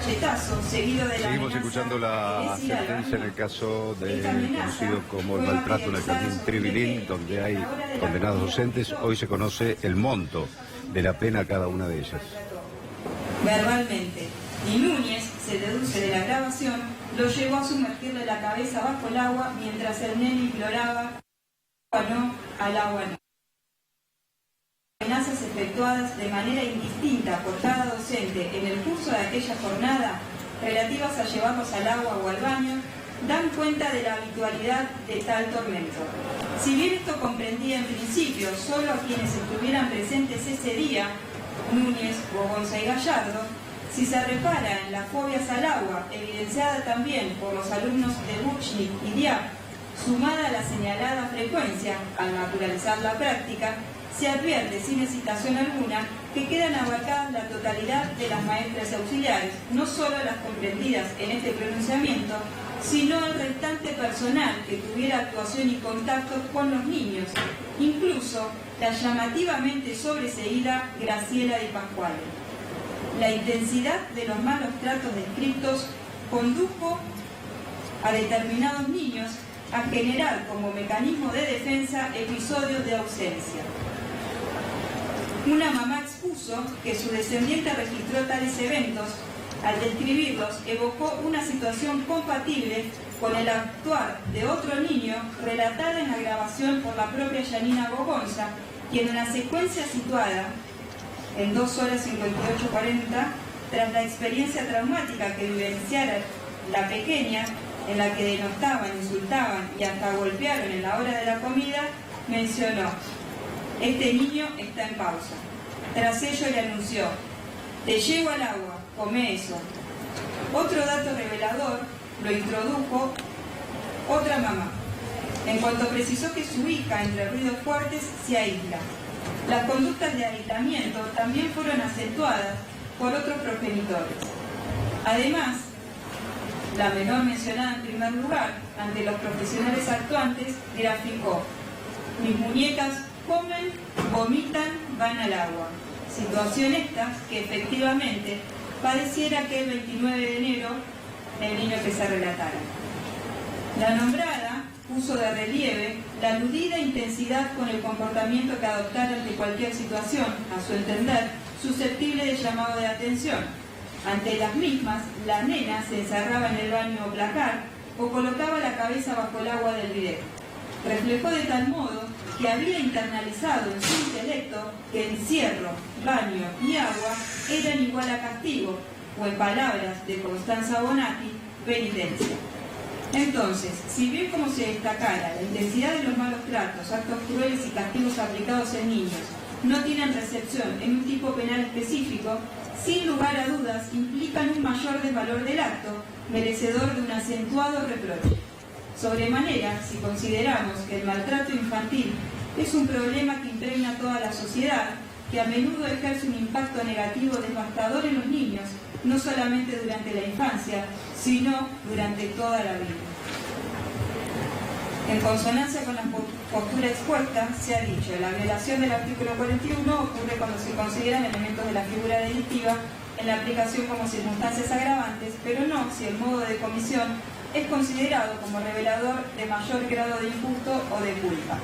cachetazo seguido de la Seguimos escuchando la sentencia en el caso de conocido como el maltrato en el Jardín Tribilín, donde hay condenados docentes. Hoy se conoce el monto de la pena a cada una de ellas. Verbalmente. Y Núñez, se deduce de la grabación, lo llevó a sumergirle la cabeza bajo el agua mientras el nene imploraba no, al agua no. Amenazas efectuadas de manera indistinta por cada docente en el curso de aquella jornada, relativas a llevarlos al agua o al baño, dan cuenta de la habitualidad de tal tormento. Si bien esto comprendía en principio solo a quienes estuvieran presentes ese día, Núñez, Bogonza y Gallardo, si se repara en las fobias al agua, evidenciada también por los alumnos de Buchnik y Diab, sumada a la señalada frecuencia al naturalizar la práctica, se advierte sin hesitación alguna que quedan abarcadas la totalidad de las maestras auxiliares, no solo las comprendidas en este pronunciamiento, sino el restante personal que tuviera actuación y contacto con los niños, incluso la llamativamente sobreseída Graciela Di Pasquale. La intensidad de los malos tratos descritos condujo a determinados niños a generar como mecanismo de defensa episodios de ausencia. Una mamá expuso que su descendiente registró tales eventos. Al describirlos, evocó una situación compatible con el actuar de otro niño relatada en la grabación por la propia Yanina Bogonza, quien en la secuencia situada en 2 horas 58:40, tras la experiencia traumática que vivenciara la pequeña, en la que denostaban, insultaban y hasta golpearon en la hora de la comida, mencionó: este niño está en pausa. Tras ello le anunció: te llevo al agua, come eso. Otro dato revelador lo introdujo otra mamá, en cuanto precisó que su hija, entre ruidos fuertes, se aísla. Las conductas de aislamiento también fueron acentuadas por otros progenitores. Además, la menor mencionada en primer lugar, ante los profesionales actuantes, graficó: mis muñecas comen, vomitan, van al agua. Situación esta que efectivamente padeciera que el 29 de enero el niño que se relatara. La nombrada puso de relieve la aludida intensidad con el comportamiento que adoptara ante cualquier situación, a su entender, susceptible de llamado de atención. Ante las mismas, la nena se encerraba en el baño o placar o colocaba la cabeza bajo el agua del bidet. Reflejó de tal modo que había internalizado en su intelecto que encierro, baño y agua eran igual a castigo, o en palabras de Constanza Bonatti, penitencia. Entonces, si bien como se destacara la intensidad de los malos tratos, actos crueles y castigos aplicados en niños no tienen recepción en un tipo penal específico, sin lugar a dudas implican un mayor desvalor del acto, merecedor de un acentuado reproche. Sobremanera, si consideramos que el maltrato infantil es un problema que impregna a toda la sociedad, que a menudo ejerce un impacto negativo devastador en los niños, no solamente durante la infancia, sino durante toda la vida. En consonancia con la postura expuesta, se ha dicho: la violación del artículo 41 ocurre cuando se consideran elementos de la figura delictiva en la aplicación como circunstancias agravantes, pero no si el modo de comisión es considerado como revelador de mayor grado de injusto o de culpa.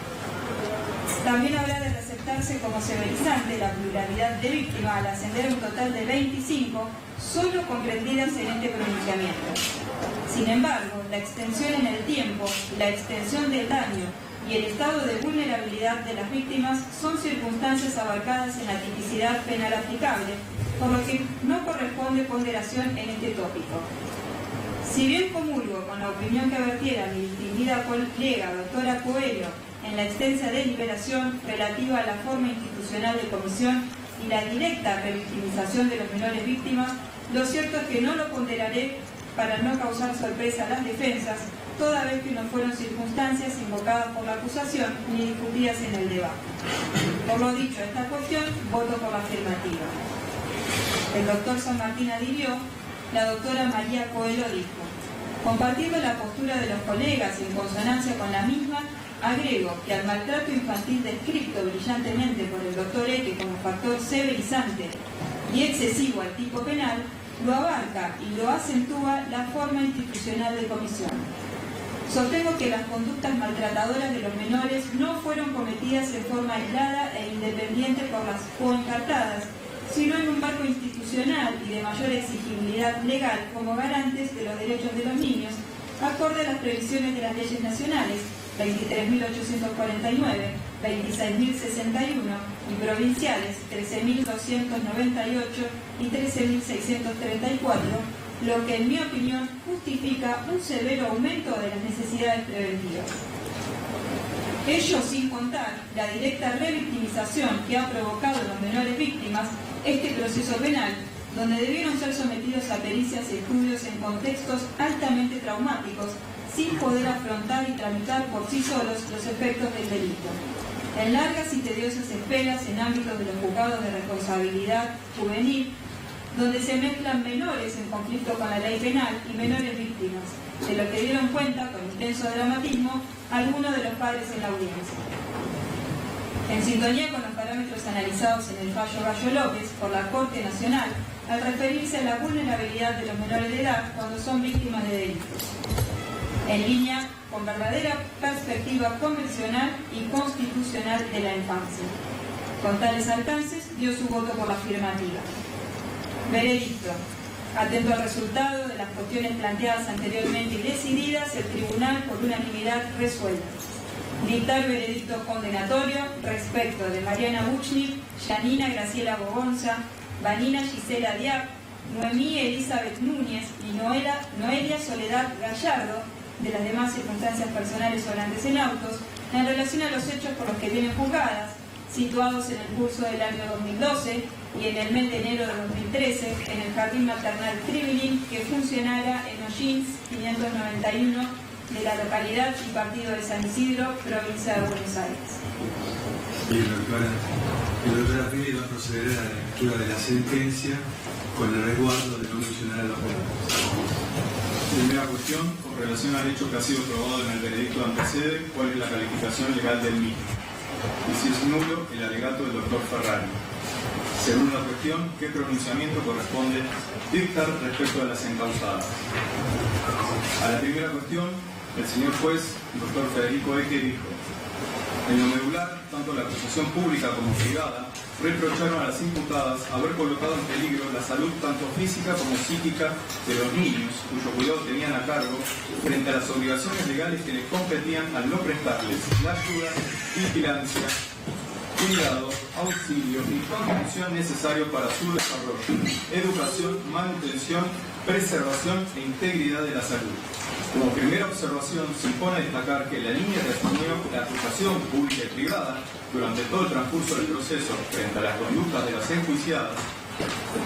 También habrá de receptarse como severizante la pluralidad de víctimas al ascender a un total de 25, solo comprendidas en este pronunciamiento. Sin embargo, la extensión en el tiempo, la extensión del daño y el estado de vulnerabilidad de las víctimas son circunstancias abarcadas en la tipicidad penal aplicable, por lo que no corresponde ponderación en este tópico. Si bien comulgo con la opinión que vertiera mi distinguida colega doctora Coelho en la extensa deliberación relativa a la forma institucional de comisión y la directa revictimización de los menores víctimas, lo cierto es que no lo ponderaré para no causar sorpresa a las defensas, toda vez que no fueron circunstancias invocadas por la acusación ni discutidas en el debate. Por lo dicho a esta cuestión, voto por la afirmativa. El doctor San Martín adhirió, la doctora María Coelho dijo: compartiendo la postura de los colegas en consonancia con la misma, agrego que al maltrato infantil descrito brillantemente por el doctor Eke como factor severizante y excesivo al tipo penal, lo abarca y lo acentúa la forma institucional de comisión. Sostengo que las conductas maltratadoras de los menores no fueron cometidas en forma aislada e independiente por las coencartadas, sino en un marco institucional y de mayor exigibilidad legal como garantes de los derechos de los niños, acorde a las previsiones de las leyes nacionales 23.849, 26.061 y provinciales 13.298 y 13.634, lo que en mi opinión justifica un severo aumento de las necesidades preventivas. Ello sin contar la directa revictimización que ha provocado en los menores víctimas este proceso penal, donde debieron ser sometidos a pericias y estudios en contextos altamente traumáticos, sin poder afrontar y tramitar por sí solos los efectos del delito. En largas y tediosas esperas en ámbitos de los juzgados de responsabilidad juvenil, donde se mezclan menores en conflicto con la ley penal y menores víctimas, de lo que dieron cuenta con intenso dramatismo algunos de los padres en la audiencia. En sintonía con los parámetros analizados en el fallo Gallo López por la Corte Nacional, al referirse a la vulnerabilidad de los menores de edad cuando son víctimas de delitos, en línea con verdadera perspectiva convencional y constitucional de la infancia. Con tales alcances, dio su voto por la afirmativa. Veredicto. Atento al resultado de las cuestiones planteadas anteriormente y decididas, el tribunal por unanimidad resuelve dictar veredicto condenatorio respecto de Mariana Buchnik, Yanina Graciela Bogonza, Vanina Gisela Diab, Noemí Elizabeth Núñez y Noelia Soledad Gallardo, de las demás circunstancias personales sobrantes en autos, en relación a los hechos por los que vienen juzgadas, situados en el curso del año 2012 y en el mes de enero de 2013, en el Jardín Maternal Tribilín, que funcionara en O'Higgins 591 de la localidad y partido de San Isidro, provincia de Buenos Aires. Bien, doctora. El doctor Pili va a proceder a la lectura de la sentencia con el resguardo de no mencionar a los menores. Primera cuestión, con relación al hecho que ha sido probado en el veredicto de antecede, ¿cuál es la calificación legal del mismo? Y si es nulo, el alegato del doctor Ferrari. Segunda cuestión, ¿qué pronunciamiento corresponde dictar respecto a las encausadas? A la primera cuestión, el señor juez, doctor Federico Eque, dijo: en lo medular, tanto la acusación pública como privada reprocharon a las imputadas haber colocado en peligro la salud tanto física como psíquica de los niños, cuyo cuidado tenían a cargo, frente a las obligaciones legales que les competían al no prestarles la ayuda, vigilancia, cuidado, auxilio y contribución necesario para su desarrollo, educación, manutención, preservación e integridad de la salud. Como primera observación, se impone destacar que la niña respondió la acusación pública y privada durante todo el transcurso del proceso frente a las conductas de las enjuiciadas,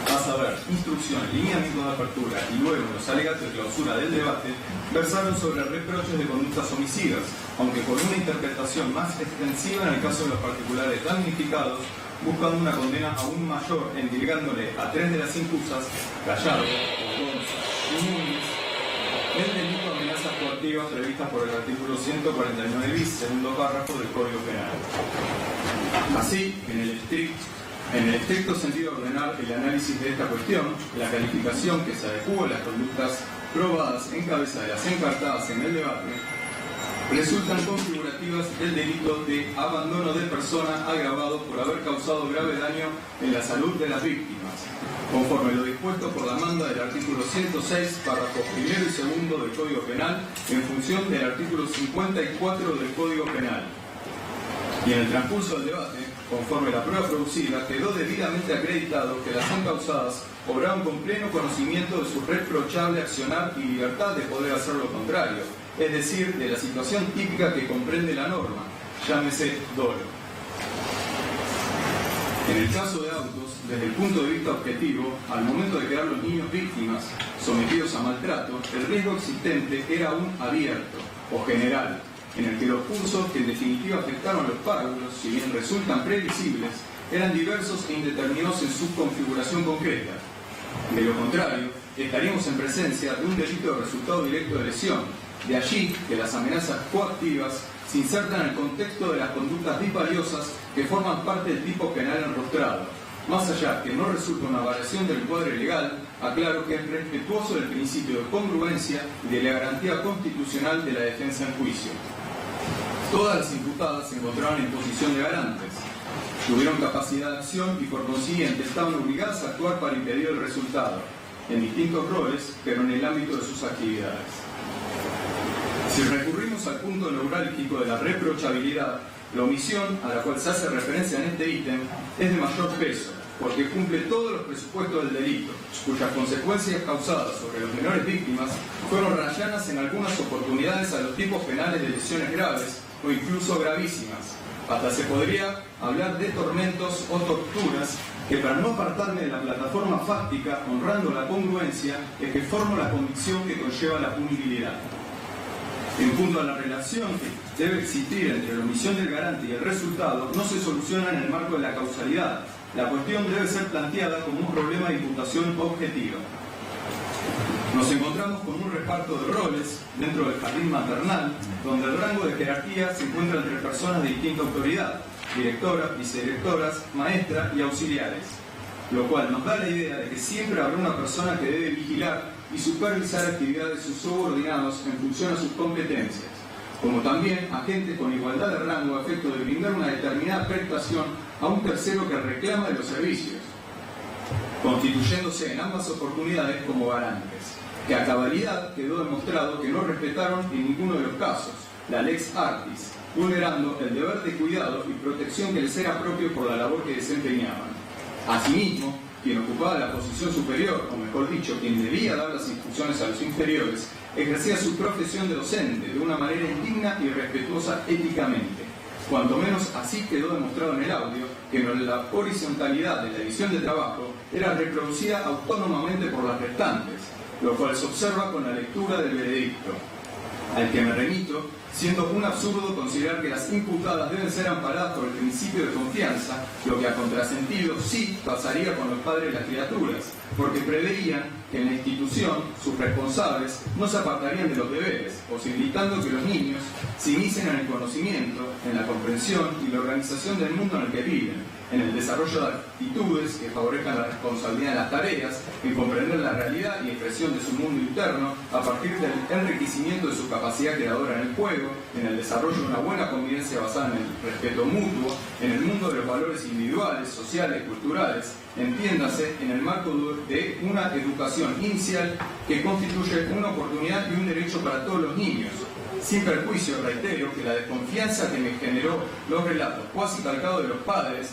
a saber, instrucción, lineamientos de apertura y luego los alegatos de clausura del debate, versaron sobre reproches de conductas homicidas, aunque con una interpretación más extensiva en el caso de los particulares damnificados, buscando una condena aún mayor, endilgándole a 3 de las impusas, Gallardo, Bogonza y Núñez, el delito de amenazas coactivas previstas por el artículo 149 bis, segundo párrafo del Código Penal. Así, en el estricto sentido de ordenar el análisis de esta cuestión, la calificación que se adecúa a las conductas probadas en cabeza de las encartadas en el debate resultan configurativas del delito de abandono de persona agravado por haber causado grave daño en la salud de las víctimas, conforme lo dispuesto por la manda del artículo 106, párrafos primero y segundo del Código Penal, en función del artículo 54 del Código Penal. Y en el transcurso del debate, conforme la prueba producida, quedó debidamente acreditado que las encausadas obraron con pleno conocimiento de su reprochable accionar y libertad de poder hacer lo contrario, es decir, de la situación típica que comprende la norma, llámese dolo. En el caso de autos, desde el punto de vista objetivo, al momento de quedar los niños víctimas, sometidos a maltrato, el riesgo existente era aún abierto o general, en el que los cursos que en definitiva afectaron a los párvulos, si bien resultan previsibles, eran diversos e indeterminados en su configuración concreta. De lo contrario, estaríamos en presencia de un delito de resultado directo de lesión. De allí que las amenazas coactivas se insertan en el contexto de las conductas disvaliosas que forman parte del tipo penal enrostrado, más allá que no resulta una variación del cuadro legal aclaro que es respetuoso del principio de congruencia y de la garantía constitucional de la defensa en juicio. Todas las imputadas se encontraban en posición de garantes, tuvieron capacidad de acción y por consiguiente estaban obligadas a actuar para impedir el resultado, en distintos roles, pero en el ámbito de sus actividades. Si recurrimos al punto neurálgico de la reprochabilidad, la omisión a la cual se hace referencia en este ítem es de mayor peso, porque cumple todos los presupuestos del delito, cuyas consecuencias causadas sobre los menores víctimas fueron rayanas en algunas oportunidades a los tipos penales de lesiones graves o incluso gravísimas. Hasta se podría hablar de tormentos o torturas que, para no apartarme de la plataforma fáctica, honrando la congruencia, es que formo la convicción que conlleva la punibilidad. En punto a la relación que debe existir entre la omisión del garante y el resultado, no se soluciona en el marco de la causalidad. La cuestión debe ser planteada como un problema de imputación objetiva. Nos encontramos con un reparto de roles dentro del jardín maternal, donde el rango de jerarquía se encuentra entre personas de distinta autoridad, directoras, vicedirectoras, maestras y auxiliares, lo cual nos da la idea de que siempre habrá una persona que debe vigilar y supervisar actividades de sus subordinados en función a sus competencias, como también agentes con igualdad de rango a efecto de brindar una determinada prestación a un tercero que reclama de los servicios, constituyéndose en ambas oportunidades como garantes, que a cabalidad quedó demostrado que no respetaron en ninguno de los casos la lex artis, vulnerando el deber de cuidado y protección que les era propio por la labor que desempeñaban. Asimismo, quien ocupaba la posición superior, o mejor dicho, quien debía dar las instrucciones a los inferiores, ejercía su profesión de docente de una manera indigna y respetuosa éticamente. Cuanto menos así quedó demostrado en el audio, que la horizontalidad de la división de trabajo era reproducida autónomamente por las restantes, lo cual se observa con la lectura del veredicto, al que me remito, siendo un absurdo considerar que las imputadas deben ser amparadas por el principio de confianza, lo que a contrasentido sí pasaría con los padres de las criaturas, porque preveían que en la institución sus responsables no se apartarían de los deberes, posibilitando que los niños se inicien en el conocimiento, en la comprensión y la organización del mundo en el que viven, en el desarrollo de actitudes que favorezcan la responsabilidad de las tareas, en comprender la realidad y expresión de su mundo interno a partir del enriquecimiento de su capacidad creadora en el juego, en el desarrollo de una buena convivencia basada en el respeto mutuo, en el mundo de los valores individuales, sociales, culturales, entiéndase en el marco de una educación inicial que constituye una oportunidad y un derecho para todos los niños. Sin perjuicio, reitero que la desconfianza que me generó los relatos cuasi calcados de los padres,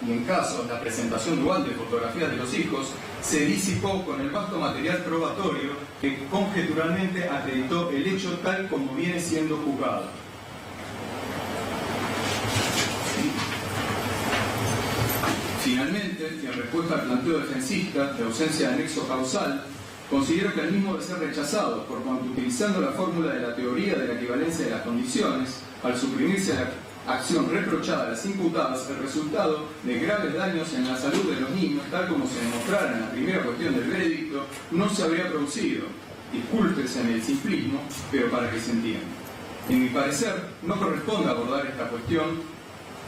y en caso la presentación dual de fotografías de los hijos, se disipó con el vasto material probatorio que conjeturalmente acreditó el hecho tal como viene siendo juzgado. Finalmente, y en respuesta al planteo defensista de ausencia de nexo causal, considero que el mismo debe ser rechazado, por cuanto utilizando la fórmula de la teoría de la equivalencia de las condiciones, al suprimirse la acción reprochada a las imputadas, el resultado de graves daños en la salud de los niños, tal como se demostrara en la primera cuestión del veredicto, no se habría producido. Discúlpese en el simplismo, pero para que se entienda. En mi parecer, no corresponde abordar esta cuestión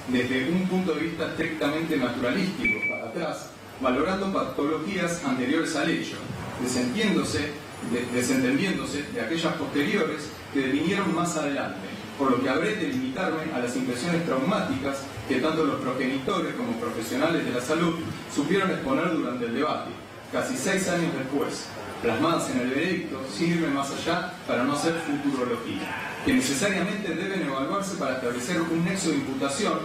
desde un punto de vista estrictamente naturalístico, para atrás, valorando patologías anteriores al hecho, desentendiéndose de aquellas posteriores que devinieron más adelante, por lo que habré de limitarme a las impresiones traumáticas que tanto los progenitores como profesionales de la salud supieron exponer durante el debate, casi 6 años después, plasmadas en el veredicto, sin irme más allá para no hacer futurología, que necesariamente deben evaluarse para establecer un nexo de imputación,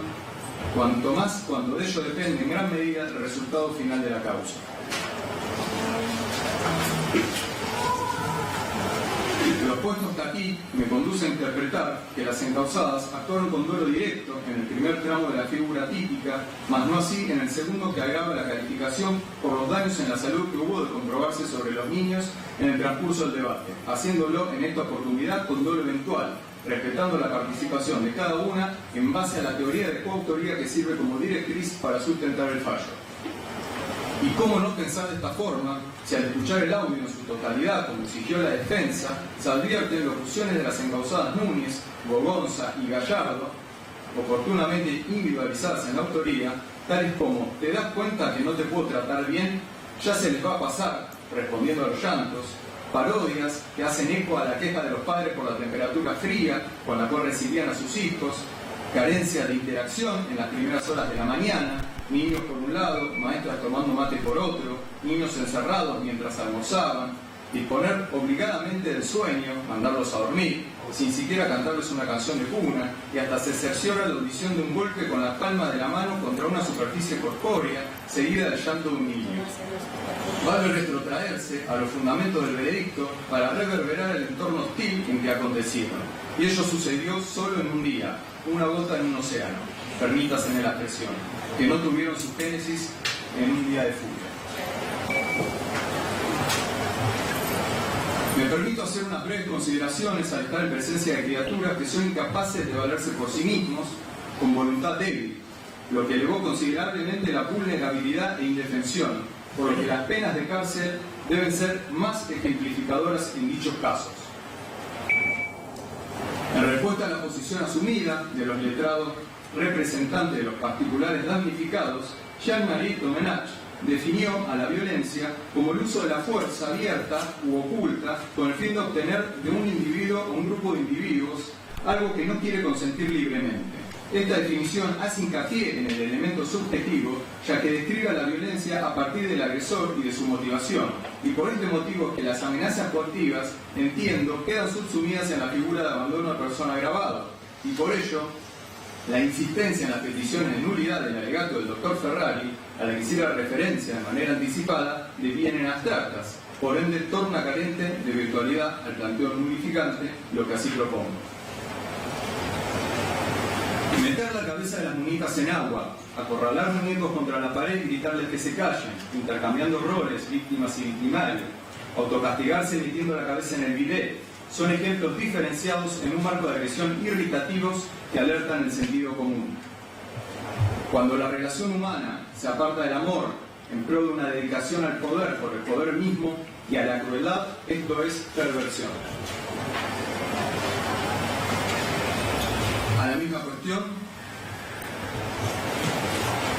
cuanto más cuando de ello depende en gran medida el resultado final de la causa. Lo expuesto hasta aquí me conduce a interpretar que las encausadas actuaron con duelo directo en el primer tramo de la figura típica, mas no así en el segundo, que agrava la calificación por los daños en la salud que hubo de comprobarse sobre los niños en el transcurso del debate, haciéndolo en esta oportunidad con duelo eventual, respetando la participación de cada una en base a la teoría de coautoría que sirve como directriz para sustentar el fallo. ¿Y cómo no pensar de esta forma, si al escuchar el audio en su totalidad, como exigió la defensa, se advierten locuciones de las encausadas Núñez, Bogonza y Gallardo, oportunamente individualizadas en la autoría, tales como: te das cuenta que no te puedo tratar bien, ya se les va a pasar, respondiendo a los llantos, parodias que hacen eco a la queja de los padres por la temperatura fría con la cual recibían a sus hijos, carencia de interacción en las primeras horas de la mañana, niños por un lado, maestras tomando mate por otro, niños encerrados mientras almorzaban, disponer obligadamente del sueño, mandarlos a dormir, sin siquiera cantarles una canción de cuna, y hasta se cerciora la audición de un golpe con la palma de la mano contra una superficie corpórea, seguida del llanto de un niño. Vale retrotraerse a los fundamentos del veredicto para reverberar el entorno hostil en que acontecieron. Y ello sucedió solo en un día, una gota en un océano, permítaseme la expresión, que no tuvieron su génesis en un día de furia. Me permito hacer unas breves consideraciones al estar en presencia de criaturas que son incapaces de valerse por sí mismos con voluntad débil, lo que elevó considerablemente la vulnerabilidad e indefensión, por lo que las penas de cárcel deben ser más ejemplificadoras en dichos casos. En respuesta a la posición asumida de los letrados representantes de los particulares damnificados, Jean-Marie Domenach definió a la violencia como el uso de la fuerza abierta u oculta con el fin de obtener de un individuo o un grupo de individuos algo que no quiere consentir libremente. Esta definición hace hincapié en el elemento subjetivo, ya que describe la violencia a partir del agresor y de su motivación, y por este motivo es que las amenazas coactivas, entiendo, quedan subsumidas en la figura de abandono a persona agravada, y por ello la insistencia en las peticiones de nulidad del alegato del doctor Ferrari, a la que hiciera referencia de manera anticipada, devienen abstractas, por ende torna carente de virtualidad al planteo nulificante, lo que así propongo. Meter la cabeza de las muñecas en agua, acorralar muñecos contra la pared y gritarles que se callen, intercambiando roles, víctimas y victimarios, autocastigarse metiendo la cabeza en el bidet, son ejemplos diferenciados en un marco de agresión irritativos que alertan el sentido común. Cuando la relación humana se aparta del amor en pro de una dedicación al poder por el poder mismo y a la crueldad, esto es perversión. A la misma cuestión,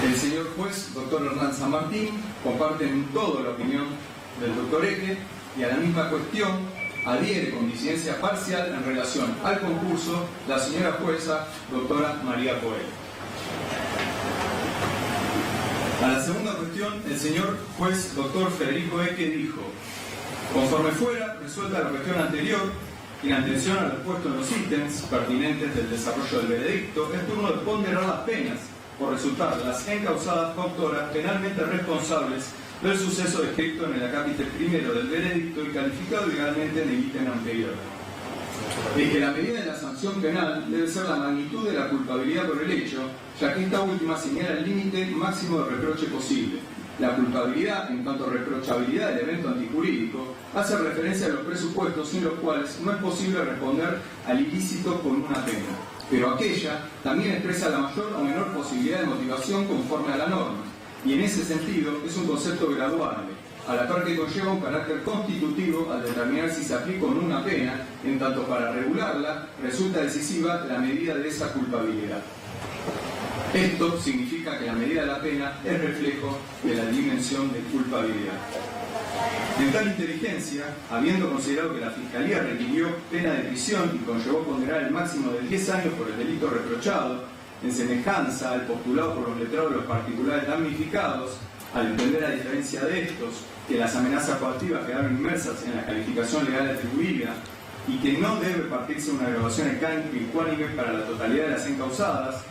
el señor juez, doctor Hernán San Martín, comparte en todo la opinión del doctor Eque, y a la misma cuestión adhiere con disidencia parcial en relación al concurso la señora jueza, doctora María Coelho. A la segunda cuestión, el señor juez, doctor Federico Eque, dijo: conforme fuera resuelta la cuestión anterior, y en atención a lo expuesto en los ítems pertinentes del desarrollo del veredicto, es turno de ponderar las penas por resultar las encausadas coautoras penalmente responsables del suceso descrito en el acápite primero del veredicto y calificado legalmente en el ítem anterior. Es que la medida de la sanción penal debe ser la magnitud de la culpabilidad por el hecho, ya que esta última señala el límite máximo de reproche posible. La culpabilidad, en tanto reprochabilidad del evento antijurídico, hace referencia a los presupuestos sin los cuales no es posible responder al ilícito con una pena, pero aquella también expresa la mayor o menor posibilidad de motivación conforme a la norma, y en ese sentido es un concepto graduable, a la par que conlleva un carácter constitutivo al determinar si se aplica o no una pena, en tanto para regularla resulta decisiva la medida de esa culpabilidad. Esto significa que la medida de la pena es reflejo de la dimensión de culpabilidad. En tal inteligencia, habiendo considerado que la Fiscalía requirió pena de prisión y conllevó condenar el máximo de 10 años por el delito reprochado, en semejanza al postulado por los letrados de los particulares damnificados, al entender a diferencia de estos que las amenazas coactivas quedaron inmersas en la calificación legal atribuida y que no debe partirse una graduación ecuánime para la totalidad de las encausadas,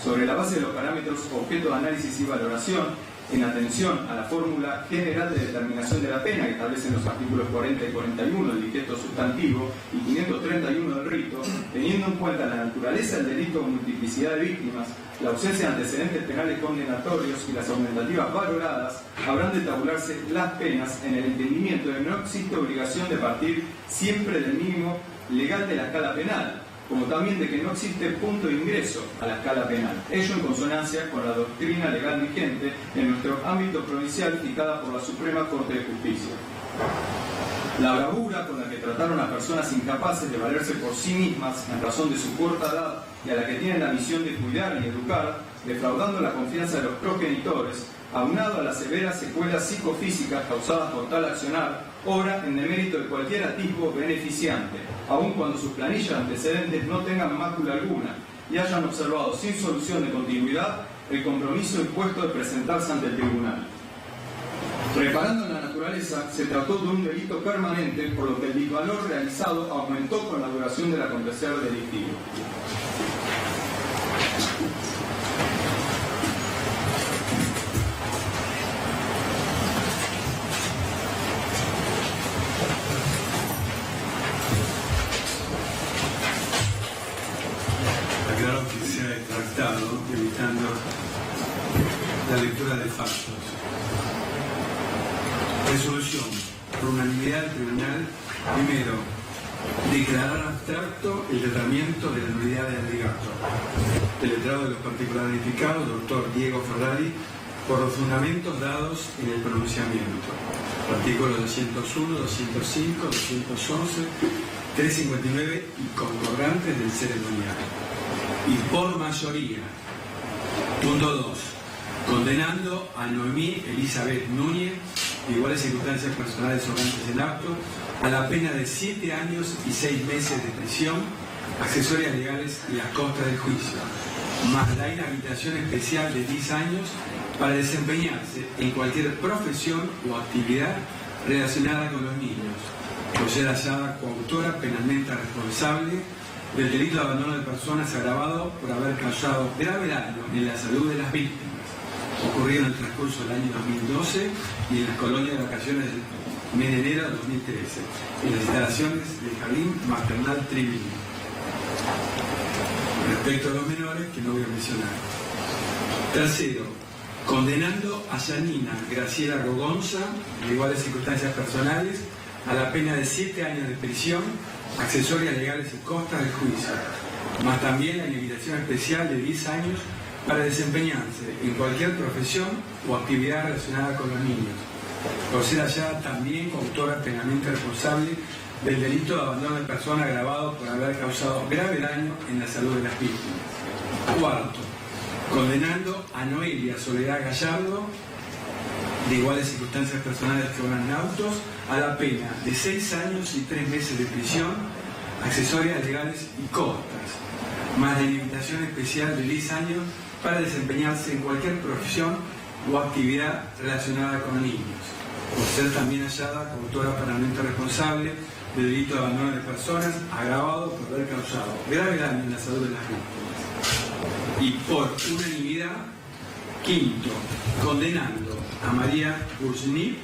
sobre la base de los parámetros objeto de análisis y valoración, en atención a la fórmula general de determinación de la pena que establecen los artículos 40 y 41 del dicteto sustantivo y 531 del rito, teniendo en cuenta la naturaleza del delito o multiplicidad de víctimas, la ausencia de antecedentes penales condenatorios y las aumentativas valoradas, habrán de tabularse las penas en el entendimiento de que no existe obligación de partir siempre del mínimo legal de la escala penal, como también de que no existe punto de ingreso a la escala penal, ello en consonancia con la doctrina legal vigente en nuestro ámbito provincial fijada por la Suprema Corte de Justicia. La bravura con la que trataron a personas incapaces de valerse por sí mismas en razón de su corta edad y a la que tienen la misión de cuidar y educar, defraudando la confianza de los progenitores, aunado a las severas secuelas psicofísicas causadas por tal accionar, obra en demérito de cualquier atisbo beneficiante, aun cuando sus planillas antecedentes no tengan mácula alguna y hayan observado sin solución de continuidad el compromiso impuesto de presentarse ante el tribunal. Reparando en la naturaleza, se trató de un delito permanente, por lo que el disvalor realizado aumentó con la duración del acontecer delictivo. Aclaro que se ha tratado evitando la lectura de factos. Resolución. Por unanimidad del tribunal, primero, declarar abstracto el tratamiento de la nulidad del alegato. Del letrado de los particulares verificados, doctor Diego Ferrari, por los fundamentos dados en el pronunciamiento. Artículos 201, 205, 211, 359 y concordantes del ceremonial. Y por mayoría. Punto 2. Condenando a Noemí Elizabeth Núñez, de iguales circunstancias personales sobrantes en acto, a la pena de 7 años y 6 meses de prisión, accesorias legales y las costas del juicio, más la inhabilitación especial de 10 años para desempeñarse en cualquier profesión o actividad relacionada con los niños, por ser hallada coautora penalmente responsable del delito de abandono de personas agravado por haber causado grave daño en la salud de las víctimas, ocurrido en el transcurso del año 2012 y en las colonias de vacaciones del mes de enero de 2013, en las instalaciones del Jardín Maternal Tribilín. Respecto a los menores, que no voy a mencionar. Tercero, condenando a Yanina Graciela Rogonza, de iguales circunstancias personales, a la pena de 7 años de prisión, accesorias legales y costas del juicio, más también la inhabilitación especial de 10 años para desempeñarse en cualquier profesión o actividad relacionada con los niños, por ser hallada también coautora penalmente responsable del delito de abandono de persona agravado por haber causado grave daño en la salud de las víctimas. Cuarto, condenando a Noelia Soledad Gallardo, de iguales circunstancias personales que obran autos, a la pena de 6 años y 3 meses de prisión, accesorias legales y costas, más la inhabilitación especial de 10 años para desempeñarse en cualquier profesión o actividad relacionada con niños, por ser también hallada coautora penalmente responsable del delito de abandono de personas agravado por haber causado grave daño en la salud de las víctimas. Y por unanimidad, quinto, condenando a María Burzny,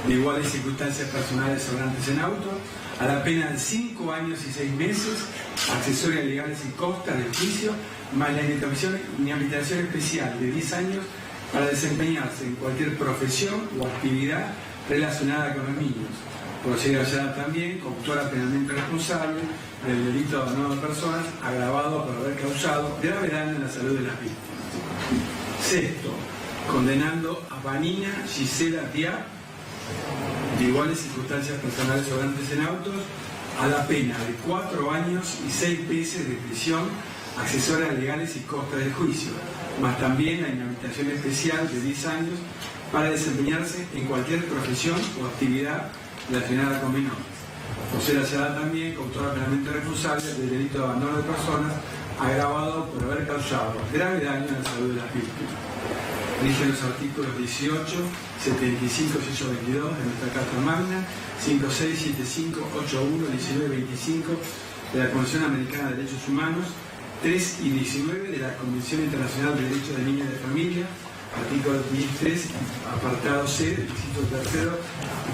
de iguales circunstancias personales sobrantes en auto, a la pena de 5 años y 6 meses, accesorias legales y costas del juicio, más la inhabilitación especial de 10 años para desempeñarse en cualquier profesión o actividad relacionada con los niños, por ser hallada también coautora penalmente responsable del delito de abandono de personas agravado por haber causado grave daño en la salud de las víctimas. Sexto, condenando a Vanina Gisela Diab, de iguales circunstancias personales sobrantes en autos, a la pena de 4 años y 6 meses de prisión, accesorias legales y costas del juicio, más también la inhabilitación especial de 10 años para desempeñarse en cualquier profesión o actividad relacionada con menores, por ser hallada también coautora penalmente responsable del delito de abandono de personas agravado por haber causado grave daño en la salud de las víctimas. Rigen los artículos 18, 75, 622 de nuestra Carta Magna, 56, 75, 81, 19, 25 de la Convención Americana de Derechos Humanos, 3 y 19 de la Convención Internacional de Derechos de Niños y de Familia, artículo 10.3, apartado C, inciso tercero,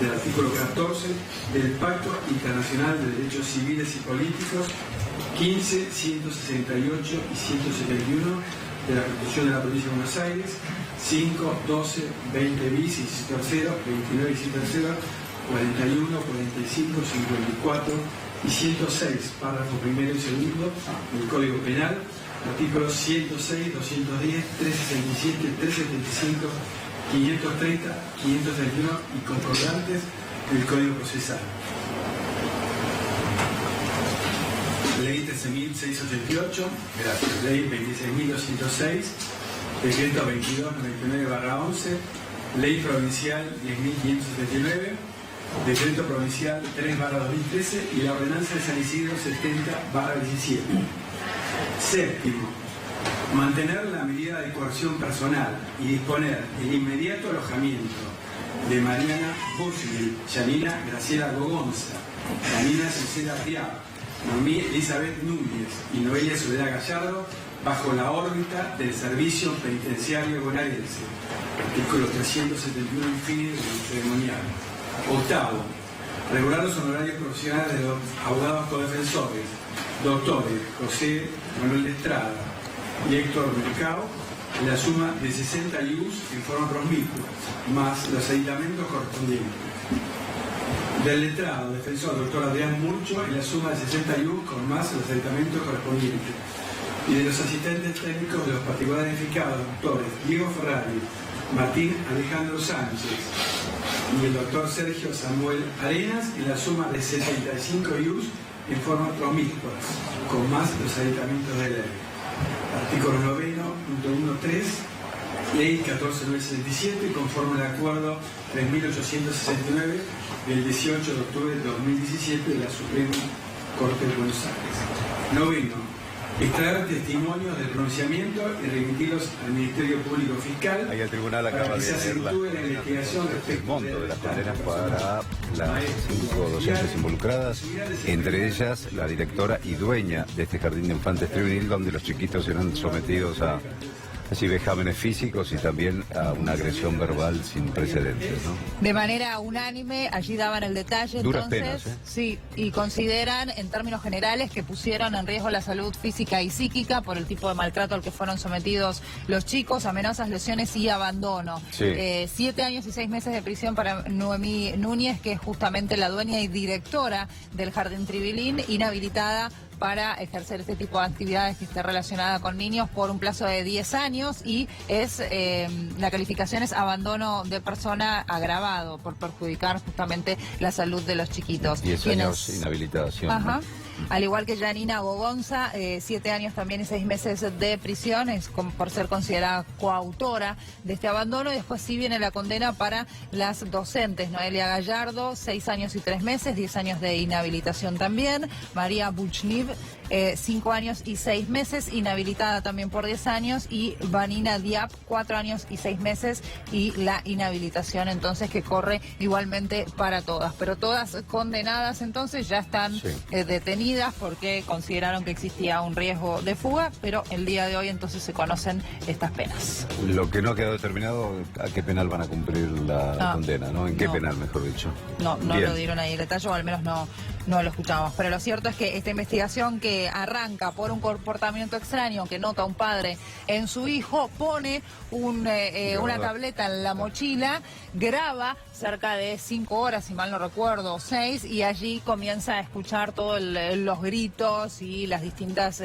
del artículo 14 del Pacto Internacional de Derechos Civiles y Políticos, 15, 168 y 171 de la Constitución de la Provincia de Buenos Aires, 5, 12, 20 bis, inciso tercero, 29, inciso tercero, 41, 45, 54 y 106, párrafo primero y segundo del Código Penal, artículos 106, 210, 367, 375, 530, 531 y concordantes del Código Procesal. Ley 13.688, Ley 26.206, Decreto 2299/11, Ley Provincial 10.579, Decreto Provincial 3/2013 y la Ordenanza de San Isidro 70/17. Séptimo, mantener la medida de coerción personal y disponer el inmediato alojamiento de Mariana Bushville, Yanina Graciela Gogonza, Yanina Cecilia Diab, Noemí Elizabeth Núñez y Noelia Soledad Gallardo bajo la órbita del Servicio Penitenciario Bonaerense. Artículo 371 en fines del ceremonial. Octavo, regular los honorarios profesionales de los abogados codefensores, doctores José Manuel Estrada y Héctor Mercado, en la suma de 60 IUs en forma promiscua, más los aditamentos correspondientes. Del letrado, defensor doctor Adrián Murcho, en la suma de 60 IUs con más los aditamentos correspondientes. Y de los asistentes técnicos de los particulares edificados, doctores Diego Ferrari, Martín Alejandro Sánchez y el doctor Sergio Samuel Arenas, en la suma de 65 IUs en forma promiscua, con más los aditamentos de ley. Artículo 9.1.3, Ley 14.967, conforme al Acuerdo 3.869 del 18 de octubre de 2017 de la Suprema Corte de Buenos Aires. Noveno, extraer testimonios del pronunciamiento y remitirlos al Ministerio Público Fiscal. Ahí el tribunal acaba de leer el monto de las condenas para las 5 docentes involucradas, entre ellas la directora y dueña de este jardín de infantes Trivinil, donde los chiquitos eran sometidos a así vejámenes físicos y también a una agresión verbal sin precedentes, ¿no? De manera unánime, allí daban el detalle. Duras entonces, penas, ¿eh? Sí, y consideran en términos generales que pusieron en riesgo la salud física y psíquica por el tipo de maltrato al que fueron sometidos los chicos, amenazas, lesiones y abandono. Sí. 7 años y 6 meses de prisión para Noemí Núñez, que es justamente la dueña y directora del Jardín Tribilín, inhabilitada para ejercer este tipo de actividades que esté relacionada con niños por un plazo de 10 años y es la calificación es abandono de persona agravado por perjudicar justamente la salud de los chiquitos. 10 años inhabilitación. Ajá. ¿No? Al igual que Yanina Gogonza, 7 años también y 6 meses de prisión por ser considerada coautora de este abandono. Y después sí viene la condena para las docentes. Noelia Gallardo, 6 años y 3 meses, 10 años de inhabilitación también. María Buchniv, 5 años y 6 meses, inhabilitada también por 10 años. Y Vanina Diab, 4 años y 6 meses y la inhabilitación entonces que corre igualmente para todas. Pero todas condenadas entonces ya están detenidas porque consideraron que existía un riesgo de fuga, pero el día de hoy entonces se conocen estas penas. Lo que no ha quedado determinado, ¿a qué penal van a cumplir la condena, ¿no? ¿En qué penal, mejor dicho? No lo dieron ahí el detalle, o al menos no lo escuchamos. Pero lo cierto es que esta investigación que arranca por un comportamiento extraño que nota un padre en su hijo, pone una tableta en la mochila, graba cerca de 5 horas, si mal no recuerdo, 6, y allí comienza a escuchar todos los gritos y las distintas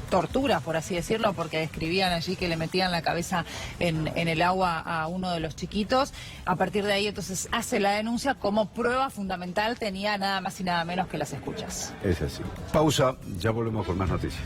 torturas, por así decirlo, porque describían allí que le metían la cabeza en el agua a uno de los chiquitos. A partir de ahí entonces hace la denuncia, como prueba fundamental tenía nada más y nada menos que las escuchas. Es así. Pausa, ya volvemos con más noticias.